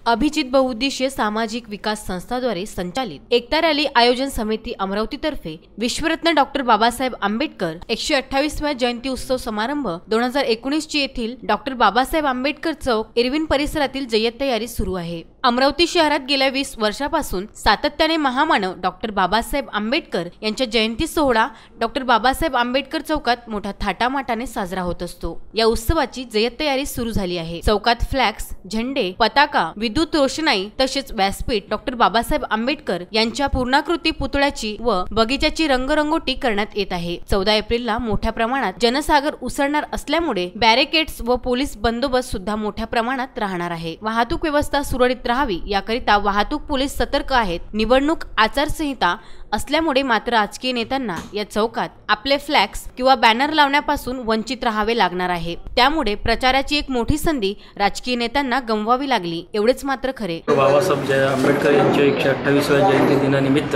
अभिजित बहुउद्देशीय सामाजिक विकास संस्थाद्वारे संचालित एकता रॅली आयोजन समिती अमरावतीतर्फे विश्वरत्न डॉक्टर बाबासाहेब आंबेडकर 128व्या जयंती उत्सव समारंभ 2019 ची येथील डॉक्टर बाबासाहेब आंबेडकर चौक इरविन परिसरातील जय्यत तयारी सुरू आहे। अमरावती शहरात गेल्या 20 वर्षापासून सातत्याने महामानव डॉक्टर बाबासाहेब आंबेडकर यांच्या जयंती सोहळा डॉक्टर बाबासाहेब आंबेडकर चौकात मोठ्या थाटामाटाने साजरा होत असतो। या उत्सवाची जय्यत तयारी सुरू झाली आहे। चौकात फ्लॅक्स, झेंडे, पताका, विद्युत रोषणाई तसेच व्यासपीठ डॉक्टर बाबासाहेब आंबेडकर यांच्या पूर्णाकृती पुतळ्याची व बगीचाची रंगरंगोटी करण्यात येत आहे। 14 एप्रिलला मोठ्या प्रमाणात जनसागर उसळणार असल्यामुळे बॅरिकेड्स व पोलीस बंदोबस्त सुद्धा मोठ्या प्रमाणात राहणार आहे। वाहतूक व्यवस्था सुरळीत राहावी याकरिता वाहतूक पोलीस सतर्क आहेत। निवडणूक आचारसंहिता असल्यामुळे मात्र राजकीय नेत्यांना या चौकात आपले फ्लॅक्स किंवा बॅनर लावण्यापासून वंचित राहावे लागणार आहे। त्यामुळे प्रचाराची एक मोठी संधी राजकीय नेत्यांना गमवावी लागली एवढेच मात्र खरे। बाबासाहेब आंबेडकर यांच्या 128व्या जयंती दिनानिमित्त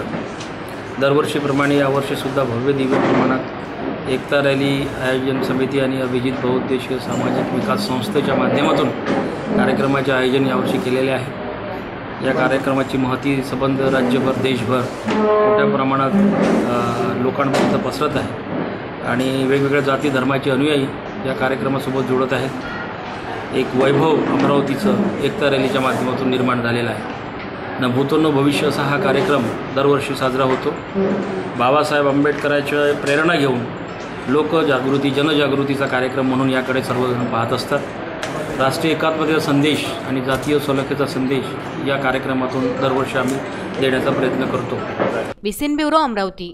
दरवर्षीप्रमाणे यावर्षी सुद्धा भव्य दिव्य प्रमाणात एकता रॅली आयोजन समिती आणि अभिजित बहुउद्देशीय सामाजिक विकास संस्थेच्या माध्यमातून कार्यक्रमाचे आयोजन यावर्षी केलेले आहे। या कार्यक्रमाची महती संबंध राज्यभर देशभर मोठ्या प्रमाणात लोकांपर्यंत पसरत आहे आणि वेगवेगळ्या जाती धर्माचे अनुयायी या कार्यक्रमासोबत जोडत आहेत। एक वैभव अमरावतीचं एकता रॅलीच्या माध्यमातून निर्माण झालेला आहे। न भूतो न भविष्य असा हा कार्यक्रम दरवर्षी साजरा होतो। बाबासाहेब आंबेडकरांच्या प्रेरणा घेऊन लोकजागृती जनजागृतीचा कार्यक्रम म्हणून याकडे सर्वजण पाहत असतात। राष्ट्रीय एकात्मतेचा संदेश आणि जातीय सलोख्याचा संदेश या कार्यक्रमातून दरवर्षी आम्ही देण्याचा प्रयत्न करतो। बिसिन ब्युरो अमरावती।